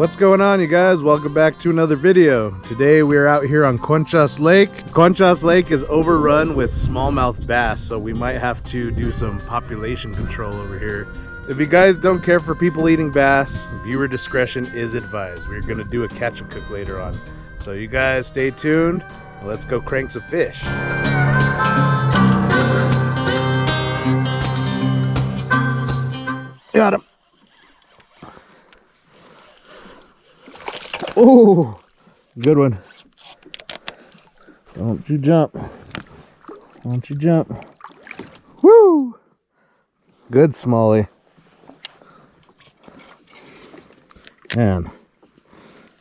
What's going on, you guys? Welcome back to another video. Today we are out here on Conchas Lake. Conchas Lake is overrun with smallmouth bass, so we might have to do some population control over here. If you guys don't care for people eating bass, viewer discretion is advised. We're gonna do a catch and cook later on. So you guys stay tuned. Let's go crank some fish. Got him. Oh, good one. Don't you jump. Don't you jump. Woo! Good smallie. Man,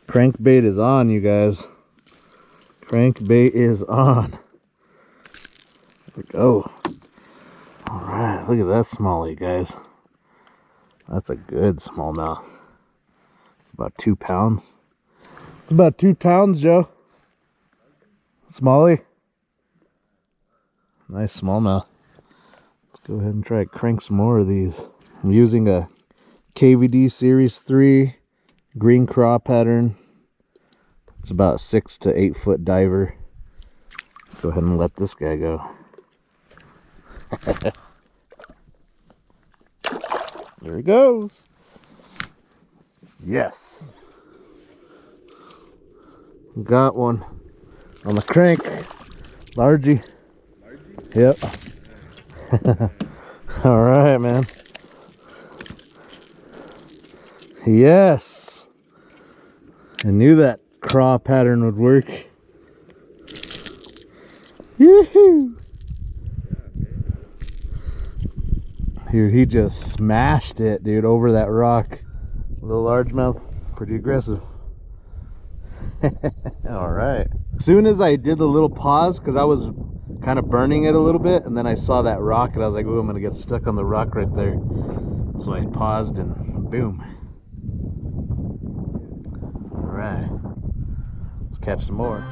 crankbait is on, you guys. Crankbait is on. There we go. Alright, look at that smallie, guys. That's a good smallmouth. It's about 2 pounds. It's about 2 pounds, Joe. Smallie. Nice smallmouth. Let's go ahead and try to crank some more of these. I'm using a KVD Series 3 green craw pattern. It's about 6 to 8 foot diver. Let's go ahead and let this guy go. There he goes. Yes. Got one on the crank. Largy. Yep. All right, man. Yes. I knew that craw pattern would work. Yoo-hoo. Dude, he just smashed it, dude, over that rock. A little largemouth, pretty aggressive. All right. As soon as I did the little pause, because I was kind of burning it a little bit, and then I saw that rock, and I was like, "Ooh, I'm gonna get stuck on the rock right there." So I paused, and boom. All right. Let's catch some more.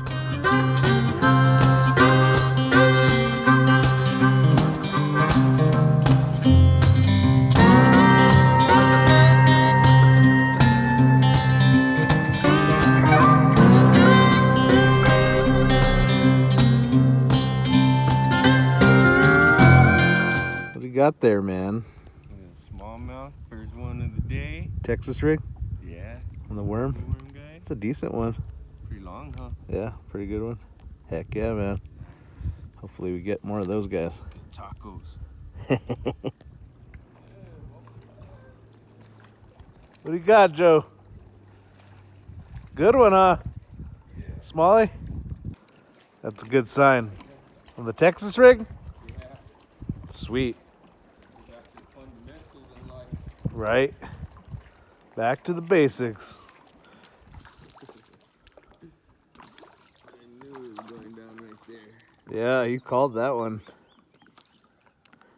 Got there, man. Smallmouth, first one of the day. Texas rig? Yeah. On the worm? The worm guy. It's a decent one. Pretty long, huh? Yeah, pretty good one. Heck yeah, man. Hopefully we get more of those guys. Good tacos. What do you got, Joe? Good one, huh? Yeah. Smallie? That's a good sign. On the Texas rig? Yeah. Sweet. Back to the fundamentals in life. Right? Back to the basics. I knew it was going down right there. Yeah, you called that one.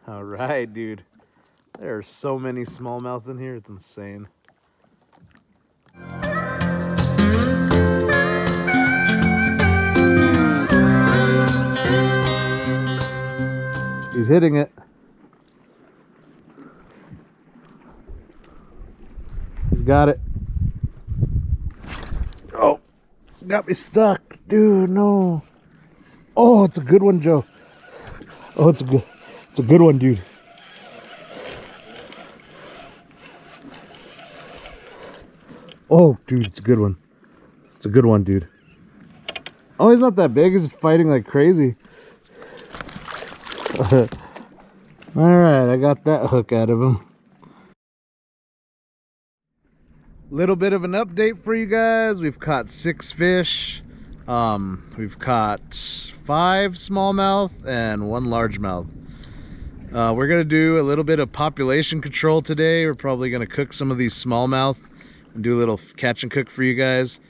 All right, dude. There are so many smallmouth in here. It's insane. He's hitting it. He's got it. Oh, got me stuck. Dude, no. Oh, it's a good one, Joe. Oh, it's a good one, dude. Oh, dude, it's a good one. It's a good one, dude. Oh, he's not that big. He's just fighting like crazy. All right, I got that hook out of him. Little bit of an update for you guys. We've caught 6 fish. We've caught 5 smallmouth and 1 largemouth. We're gonna do a little bit of population control today. We're probably gonna cook some of these smallmouth and do a little catch and cook for you guys.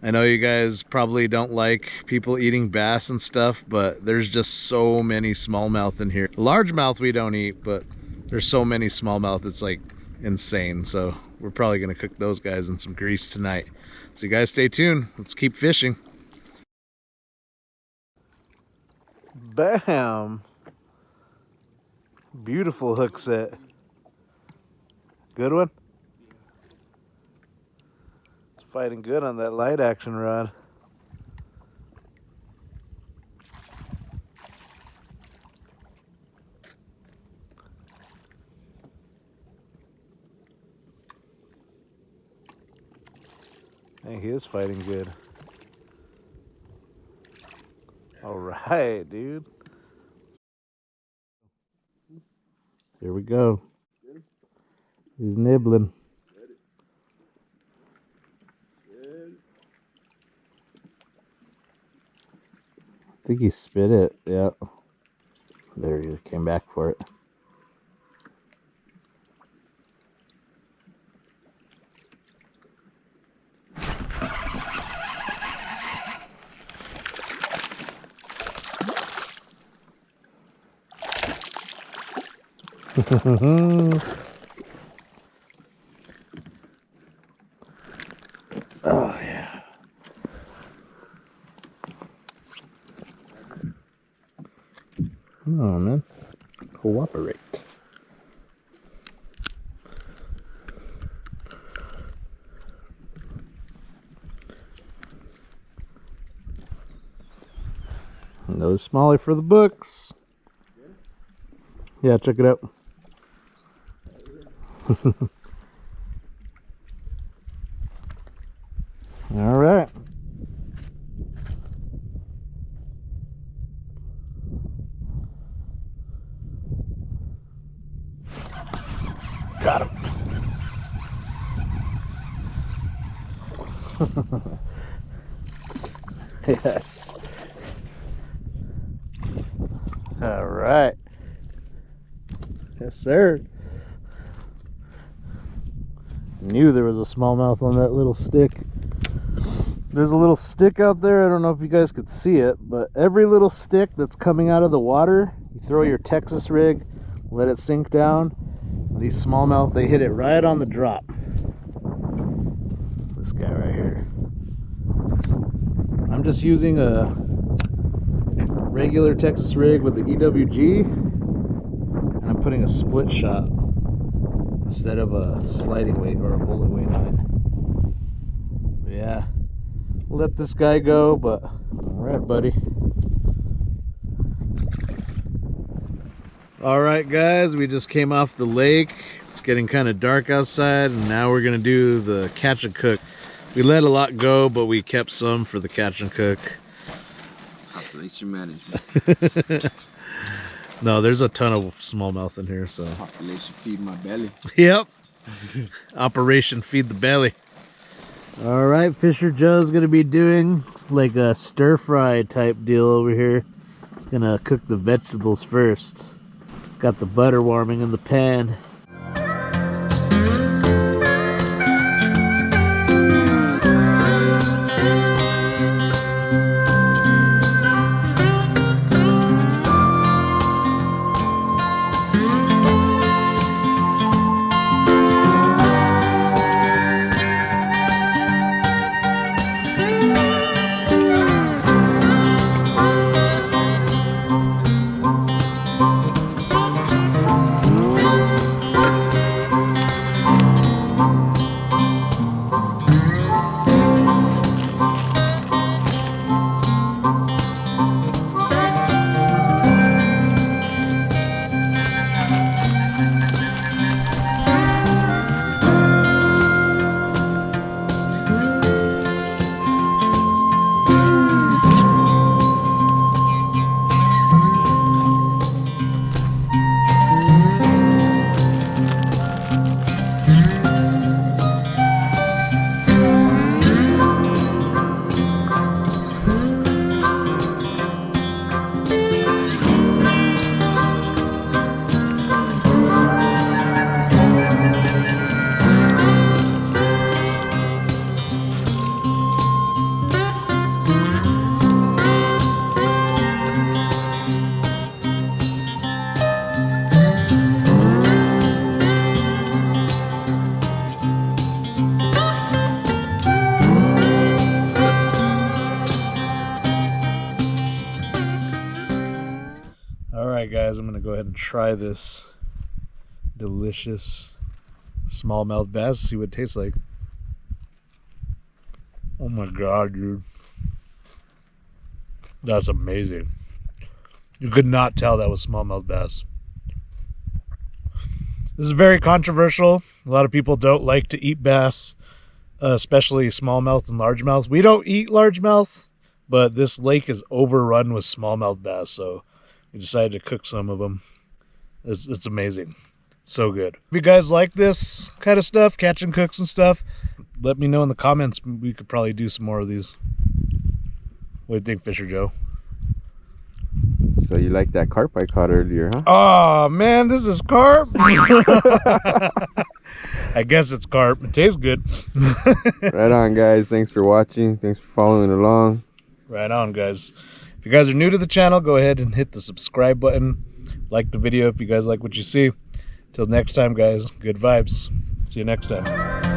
I know you guys probably don't like people eating bass and stuff, but there's just so many smallmouth in here. Largemouth we don't eat, but there's so many smallmouth, it's like insane. So we're probably gonna cook those guys in some grease tonight. So you guys stay tuned. Let's keep fishing. Bam! Beautiful hook set. Good one? Fighting good on that light action rod. Hey, he is fighting good. All right, dude. Here we go. He's nibbling. I think he spit it. Yeah. There he came back for it. Oh yeah. Come on, man. Cooperate. Another smallie for the books. Yeah, check it out. All right. Got him. Yes. All right. Yes, sir. Knew there was a smallmouth on that little stick. There's a little stick out there. I don't know if you guys could see it, but every little stick that's coming out of the water, you throw your Texas rig, let it sink down. These smallmouth, they hit it right on the drop. This guy right here. I'm just using a regular Texas rig with the EWG, and I'm putting a split shot instead of a sliding weight or a bullet weight on it. But yeah, let this guy go, but all right, buddy. All right, guys, we just came off the lake. It's getting kind of dark outside, and now we're gonna do the catch and cook. We let a lot go, but we kept some for the catch and cook. Population management. No, there's a ton of smallmouth in here, so. Population feed my belly. Yep. Operation Feed the Belly. All right, Fisher Joe's gonna be doing like a stir fry type deal over here. He's gonna cook the vegetables first. Got the butter warming in the pan. Alright guys, I'm going to go ahead and try this delicious smallmouth bass, see what it tastes like. Oh my god, dude. That's amazing. You could not tell that was smallmouth bass. This is very controversial. A lot of people don't like to eat bass, especially smallmouth and largemouth. We don't eat largemouth, but this lake is overrun with smallmouth bass, so we decided to cook some of them. It's amazing. So good. If you guys like this kind of stuff, catch and cooks and stuff, let me know in the comments. We could probably do some more of these. What do you think, Fisher Joe? So you like that carp I caught earlier, huh? Oh man, this is carp. I guess it's carp. It tastes good. Right on, guys. Thanks for watching. Thanks for following along. Right on, guys. If you guys are new to the channel, go ahead and hit the subscribe button. Like the video if you guys like what you see. Till next time, guys, good vibes. See you next time.